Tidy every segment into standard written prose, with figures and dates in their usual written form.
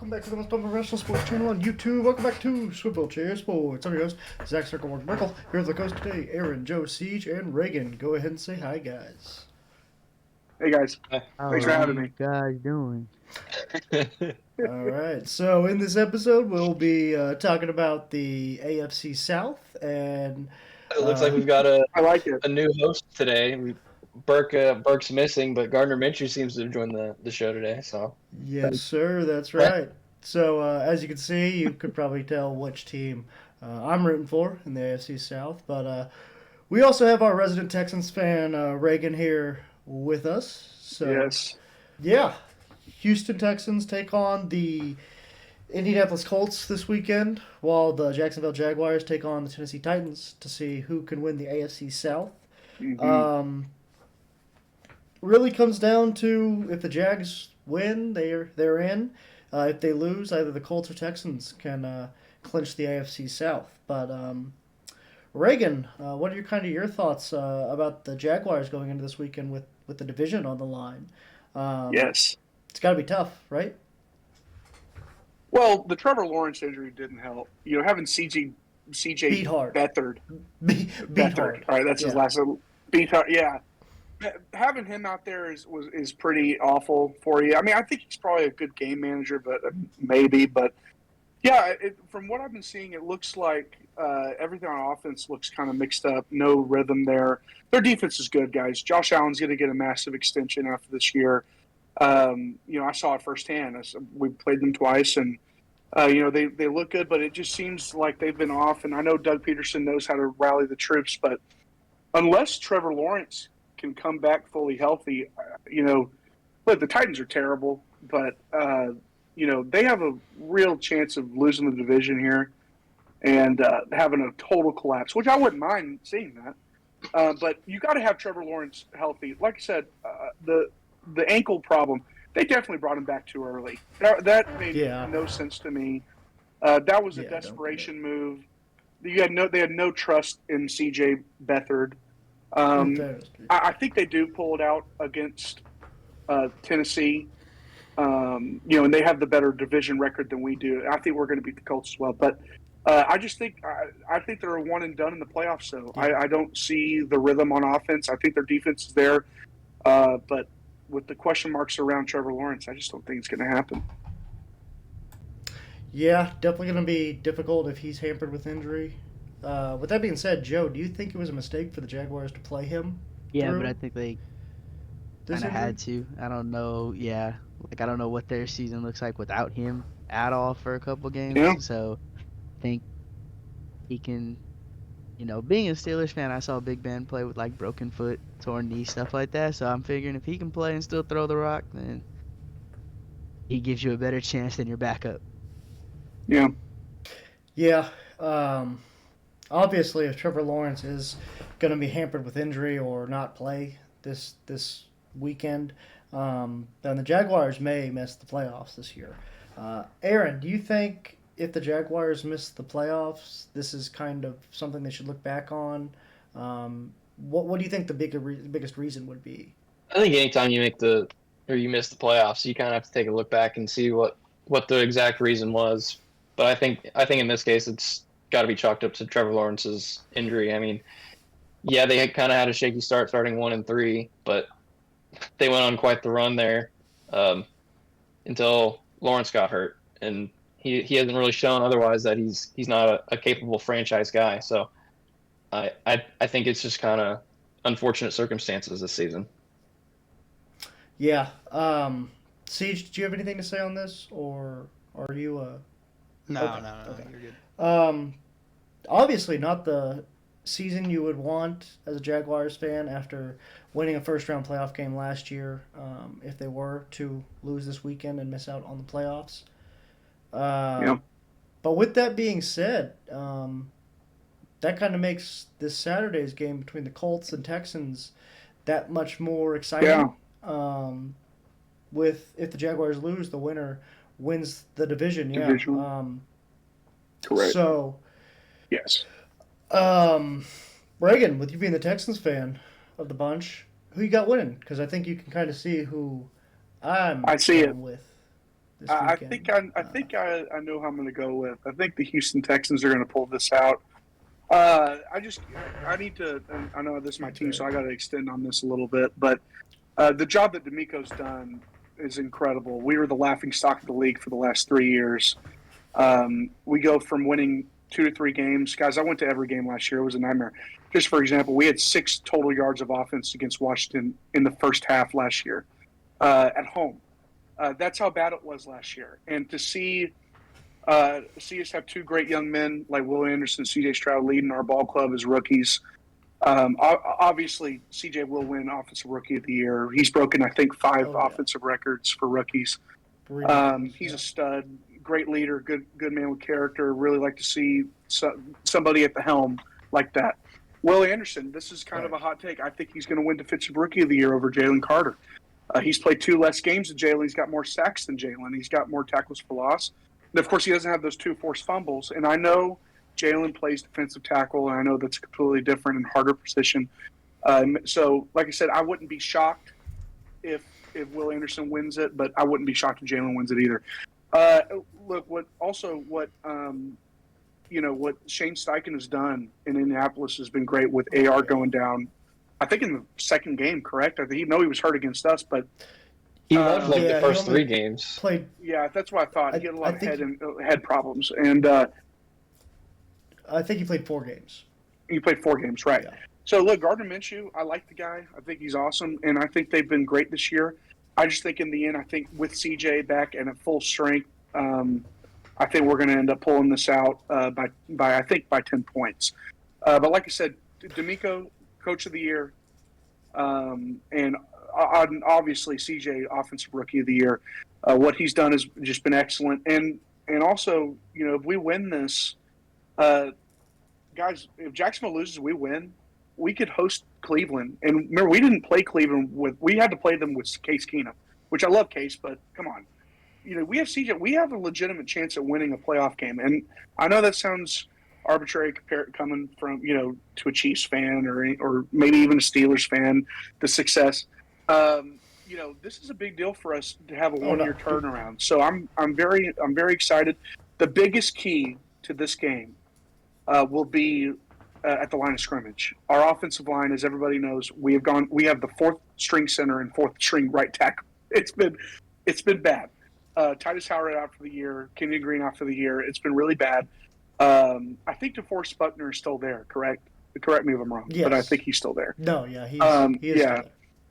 welcome back to the most professional sports channel on YouTube. Welcome back to Swivel Chair Sports. I'm your host, Zach Circle Merkel. Here with the host today, Aaron, Joe, Siege, and Reagan. Go ahead and say hi, guys. Hey guys, How thanks for are having you me. guys doing? All right, so in this episode, we'll be talking about the AFC South, and It looks like we've got I like it. a new host today. Burke's missing, but Gardner Minshew seems to have joined the show today. So yes, sir, that's right. So as you can see, you could probably tell which team I'm rooting for in the AFC South, but we also have our resident Texans fan, Reagan, here with us. So, Yes. yeah, Houston Texans take on the Indianapolis Colts this weekend, while the Jacksonville Jaguars take on the Tennessee Titans to see who can win the AFC South. Mm-hmm. Really comes down to if the Jags win, they're in. If they lose, either the Colts or Texans can clinch the AFC South. But Reagan, what are your thoughts about the Jaguars going into this weekend with the division on the line? Yes. It's got to be tough, right? Well, the Trevor Lawrence injury didn't help. You know, having CJ Beat hard. Beathard. Beat hard. All right, that's his Yeah. last name. Beat hard. Yeah. Having him out there is pretty awful for you. I mean, I think he's probably a good game manager, but maybe. But yeah, from what I've been seeing, it looks like everything on offense looks kind of mixed up. No rhythm there. Their defense is good, guys. Josh Allen's going to get a massive extension after this year. You know, I saw it firsthand. We played them twice, and you know they look good, but it just seems like they've been off. And I know Doug Peterson knows how to rally the troops, but unless Trevor Lawrence can come back fully healthy, you know, look, the Titans are terrible, but you know they have a real chance of losing the division here and having a total collapse, which I wouldn't mind seeing that. But you got to have Trevor Lawrence healthy. Like I said, the ankle problem, they definitely brought him back too early. That made no sense to me. That was a desperation move. They had no trust in CJ Beathard. I think they do pull it out against Tennessee. You know, and they have the better division record than we do. I think we're going to beat the Colts as well. But I just think I think they're a one and done in the playoffs. So I don't see the rhythm on offense. I think their defense is there, but with the question marks around Trevor Lawrence, I just don't think it's going to happen. Yeah, definitely going to be difficult if he's hampered with injury. With that being said, Joe, do you think it was a mistake for the Jaguars to play him? Yeah, but I think they this kind of injury? had to. I don't know. Yeah, like I don't know what their season looks like without him at all for a couple games. Yeah. So I think he can. You know, being a Steelers fan, I saw Big Ben play with like broken foot, torn knee, stuff like that. So I'm figuring if he can play and still throw the rock, then he gives you a better chance than your backup. Yeah. Yeah. Obviously, if Trevor Lawrence is going to be hampered with injury or not play this weekend, then the Jaguars may miss the playoffs this year. Aaron, do you think if the Jaguars miss the playoffs, this is kind of something they should look back on? What do you think the biggest reason would be? I think anytime you miss the playoffs, you kind of have to take a look back and see what the exact reason was. But I think in this case, it's got to be chalked up to Trevor Lawrence's injury. I mean, yeah, they kind of had a shaky start, starting 1-3, but they went on quite the run there until Lawrence got hurt, and he hasn't really shown otherwise that he's not a capable franchise guy. So I think it's just kind of unfortunate circumstances this season. Yeah. Siege, did you have anything to say on this, or are you No, Okay. you're good. Obviously not the season you would want as a Jaguars fan after winning a first-round playoff game last year, if they were to lose this weekend and miss out on the playoffs. But with that being said, that kind of makes this Saturday's game between the Colts and Texans that much more exciting. With if the Jaguars lose, the winner wins the division. Correct. So, Yes. Reagan, with you being the Texans fan of the bunch, who you got winning? Because I think you can kind of see who I see it with this I weekend. think I know who I'm going to go with. I think the Houston Texans are going to pull this out. I need to. And I know this is my team, so I got to extend on this a little bit. But the job that D'Amico's done is incredible. We were the laughing stock of the league for the last 3 years. We go from winning 2 to 3 games. Guys, I went to every game last year. It was a nightmare. Just for example, we had 6 total yards of offense against Washington in the first half last year at home. That's how bad it was last year. And to see us have 2 great young men like Will Anderson, C.J. Stroud leading our ball club as rookies. Obviously, C.J. will win Offensive Rookie of the Year. He's broken, I think, 5 offensive records for rookies. He's a stud, great leader, good man with character. Really like to see somebody at the helm like that. Will Anderson, this is kind of a hot take. I think he's going to win Defensive Rookie of the Year over Jalen Carter. He's played 2 less games than Jalen. He's got more sacks than Jalen. He's got more tackles for loss. And, of course, he doesn't have those 2 forced fumbles. And I know Jalen plays defensive tackle, and I know that's a completely different and harder position. So, like I said, I wouldn't be shocked if Will Anderson wins it, but I wouldn't be shocked if Jalen wins it either. Look, what Shane Steichen has done in Indianapolis has been great with AR going down. I think in the second game, correct? I think he was hurt against us, but he loved the first 3 games. Played. Yeah, that's what I thought. He had a lot of head problems, and I think he played 4 games. He played 4 games, right? Yeah. So look, Gardner Minshew, I like the guy. I think he's awesome, and I think they've been great this year. I just think in the end, I think with CJ back and at full strength, I think we're going to end up pulling this out by 10 points. But like I said, D'Amico, Coach of the Year, and obviously CJ, Offensive Rookie of the Year. What he's done has just been excellent, and also, if we win this, guys, if Jacksonville loses, we win. We could host Cleveland, and remember, we didn't play Cleveland we had to play them with Case Keenum, which I love Case, but come on, we have CJ. We have a legitimate chance at winning a playoff game, and I know that sounds arbitrary coming from to a Chiefs fan or maybe even a Steelers fan. The success, this is a big deal for us to have a 1-year turnaround. So I'm very excited. The biggest key to this game will be at the line of scrimmage. Our offensive line, as everybody knows, we have the 4th string center and 4th string right tackle. It's been bad. Titus Howard out for the year, Kenyon Green out for the year. It's been really bad. I think DeForest Buckner is still there, correct? Correct me if I'm wrong, yes. But I think he's still there. No, yeah, he is still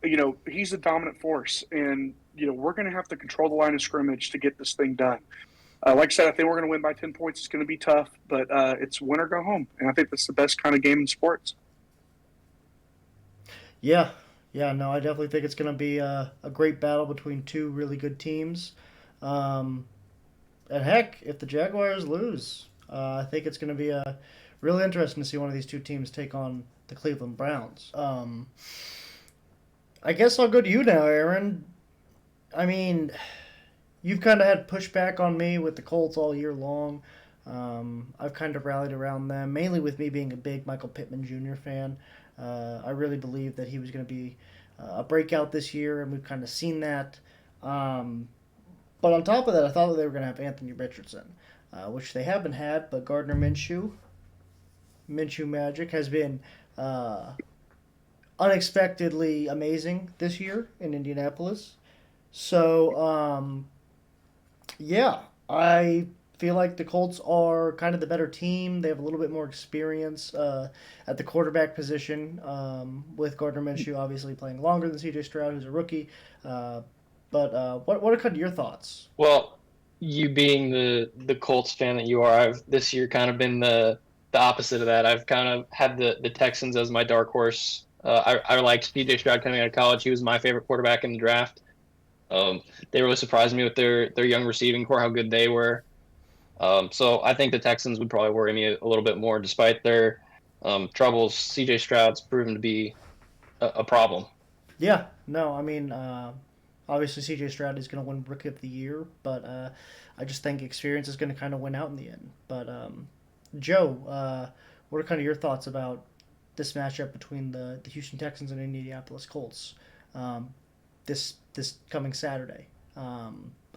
there. He's a dominant force, and we're going to have to control the line of scrimmage to get this thing done. Like I said, I think we're going to win by 10 points. It's going to be tough, but it's win or go home, and I think that's the best kind of game in sports. Yeah, no, I definitely think it's going to be a great battle between 2 really good teams. And heck, if the Jaguars lose, I think it's going to be really interesting to see one of these 2 teams take on the Cleveland Browns. I guess I'll go to you now, Aaron. I mean, you've kind of had pushback on me with the Colts all year long. I've kind of rallied around them, mainly with me being a big Michael Pittman Jr. fan. I really believed that he was going to be a breakout this year, and we've kind of seen that. But on top of that, I thought that they were going to have Anthony Richardson, which they haven't had, but Gardner Minshew Magic has been unexpectedly amazing this year in Indianapolis. So, yeah, I feel like the Colts are kind of the better team. They have a little bit more experience at the quarterback position, with Gardner Minshew obviously playing longer than C.J. Stroud, who's a rookie. But what are kind of your thoughts? Well, you being the Colts fan that you are, I've this year kind of been the opposite of that. I've kind of had the Texans as my dark horse. I liked C.J. Stroud coming out of college. He was my favorite quarterback in the draft. They really surprised me with their young receiving core, how good they were. So I think the Texans would probably worry me a little bit more, despite their troubles. C.J. Stroud's proven to be a problem. Yeah, no, I mean, obviously C.J. Stroud is going to win Rookie of the Year, but I just think experience is going to kind of win out in the end. But Joe, what are kind of your thoughts about this matchup between the Houston Texans and Indianapolis Colts this coming Saturday?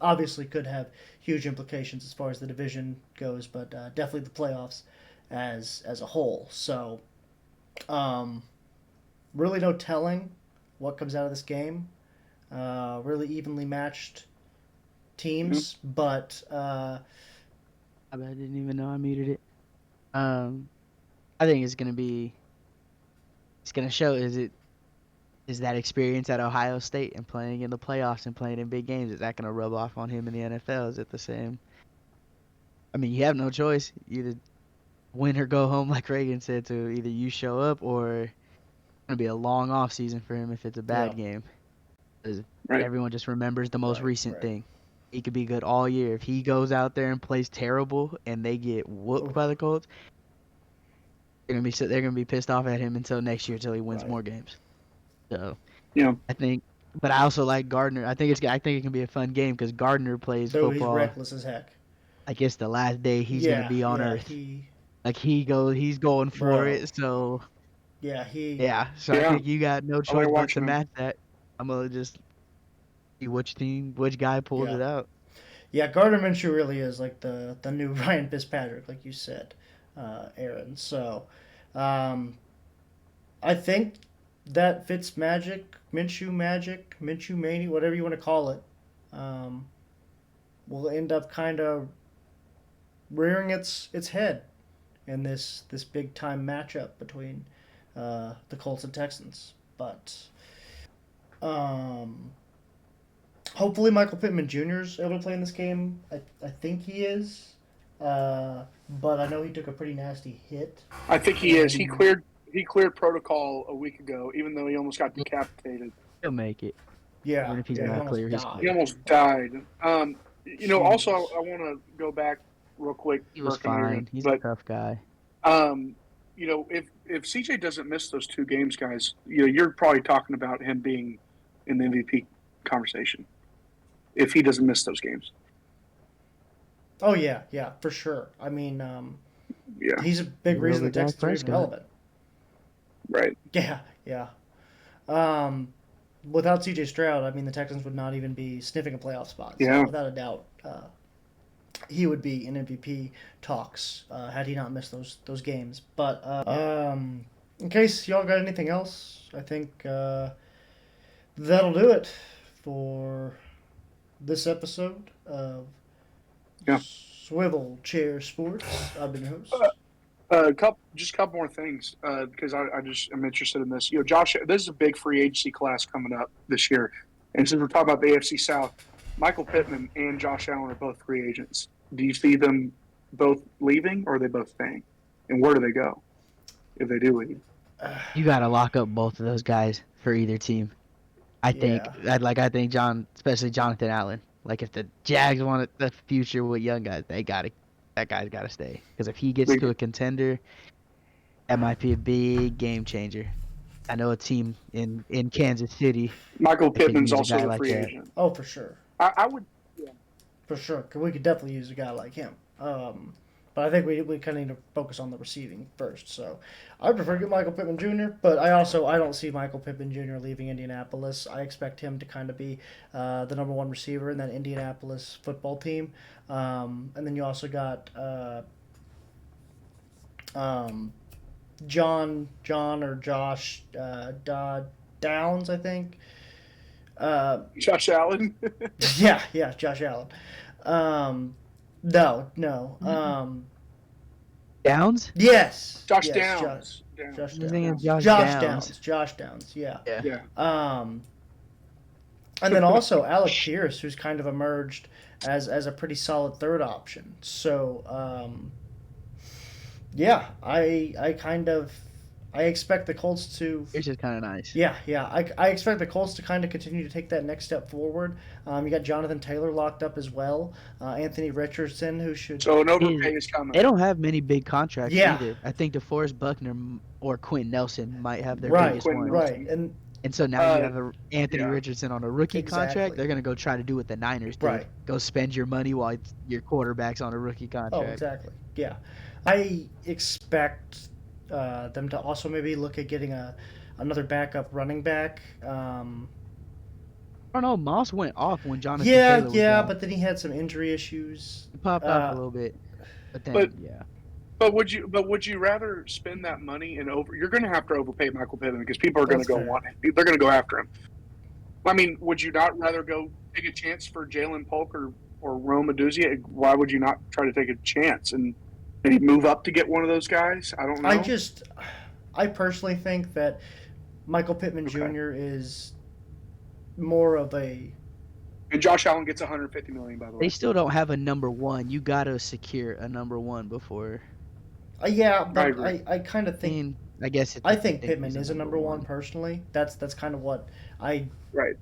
obviously could have huge implications as far as the division goes, but definitely the playoffs as a whole. So, really no telling what comes out of this game. Really evenly matched teams, but I didn't even know I muted it. I think it's gonna show. Is that experience at Ohio State and playing in the playoffs and playing in big games, is that gonna rub off on him in the NFL? Is it the same? I mean, you have no choice. Either win or go home, like Reagan said. To either you show up, or it's gonna be a long off season for him if it's a bad game. 'Cause Right. everyone just remembers the most recent right. thing. He could be good all year. If he goes out there and plays terrible and they get whooped by the Colts, they're gonna be pissed off at him until next year, until he wins Right. more games. So Yeah. I think, but I also like Gardner. I think it can be a fun game because Gardner plays though he's football. reckless as heck. I guess the last day he's gonna be on Earth. He's going for Bro. it. So Yeah, So Yeah. I think you got no I like choice but watching to him. match that. I'm gonna just see which guy pulls Yeah. it out. Yeah, Gardner Minshew really is like the new Ryan Fitzpatrick, like you said, Aaron. So, I think that Fitz magic, Minshew mania, whatever you want to call it, will end up kind of rearing its head in this big time matchup between the Colts and Texans. But hopefully Michael Pittman Jr. is able to play in this game. I think he is, but I know he took a pretty nasty hit. I think he is. He cleared protocol a week ago, even though he almost got decapitated. He'll make it. Yeah, Even if he's he not almost clear, he's died. He almost died. Also, I want to go back real quick. He was Burke and Aaron, fine. He's but a tough guy. if CJ doesn't miss those 2 games, guys, you're probably talking about him being in the MVP conversation. If he doesn't miss those games. Oh yeah, for sure. I mean, Yeah. he's a big He's reason over the Texans are even Prescott. relevant. Right. Yeah. Without C.J. Stroud, I mean, the Texans would not even be sniffing a playoff spot. So Yeah. without a doubt, he would be in MVP talks had he not missed those games. But in case y'all got anything else, I think that'll do it for this episode of Swivel Chair Sports. I've been your host. A couple more things because I'm interested in this. Josh, this is a big free agency class coming up this year, and since we're talking about the AFC South, Michael Pittman and Josh Allen are both free agents. Do you see them both leaving, or are they both staying? And where do they go if they do leave? You gotta lock up both of those guys for either team. I think especially Jonathan Allen. Like if the Jags want the future with young guys, that guy's gotta stay. Because if he gets to a contender, that might be a big game changer. I know a team in Kansas City. Michaal Pittman's use a also guy a like free that. agent. Oh, for sure. I would. Yeah. For sure. 'Cause we could definitely use a guy like him. But I think we kind of need to focus on the receiving first. So I prefer to get Michael Pittman Jr., but I don't see Michael Pittman Jr. leaving Indianapolis. I expect him to kind of be the number 1 receiver in that Indianapolis football team. And then you also got John or Josh Downs, I think. Josh Allen. Yeah, Josh Allen. No. Downs? Yes. Josh yes, Downs. Josh His name is Downs. Josh Downs. Josh Downs. Yeah. Yeah. And then also Alec Pierce, who's kind of emerged as a pretty solid third option. So, yeah, I expect the Colts to. It's just kind of nice. Yeah. I expect the Colts to kind of continue to take that next step forward. You got Jonathan Taylor locked up as well. Anthony Richardson, who should. So an overpay is coming. They don't have many big contracts Yeah. either. I think DeForest Buckner or Quentin Nelson might have their Right, biggest ones. right, And so now you have Anthony yeah. Richardson on a rookie contract. Exactly. They're going to go try to do what the Niners did. Right. Go spend your money while your quarterback's on a rookie Oh, contract. exactly. Yeah, I expect them to also maybe look at getting another backup running back. Oh don't know. Moss went off when Jonathan Yeah, Taylor was yeah, gone. but then he had some injury issues. He popped off a little bit, but then but- yeah. But would you rather spend that money and over? You're going to have to overpay Michael Pittman because people are going to That's go fair. want him. They're going to go after him. I mean, would you not rather go take a chance for Jalen Polk or Rome Oduzia? Why would you not try to take a chance and maybe move up to get one of those guys? I don't know. I personally think that Michael Pittman Okay. Jr. is more of a. And Josh Allen gets $150 million, by the way. They still don't have a number one. You gotta secure a number one before. Yeah, I but agree. I kind of I think mean, I guess if I they think he's Pittman is a number one personally. That's kind of what I Right.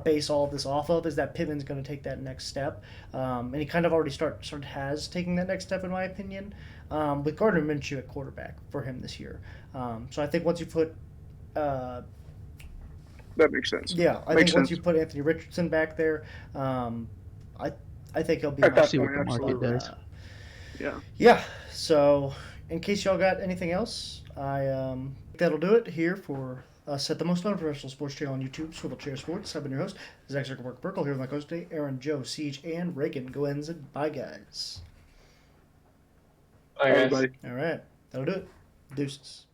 base all of this off of, is that Pittman's going to take that next step, and he kind of already has taken that next step in my opinion, with Gardner Minshew at quarterback for him this year. So I think once you put, That makes sense. yeah, I Makes think once sense. you put Anthony Richardson back there, I think he'll be At that See what point, the market absolutely. does. Yeah. So, in case y'all got anything else, that'll do it here for us at the most unprofessional sports channel on YouTube, Swivel Chair Sports. I've been your host, Zach Zuckerberg Burkle, here with my co-host today, Aaron, Joe, Siege, and Reagan. Go ahead and say bye, guys. All right, guys. Everybody. All right, that'll do it. Deuces.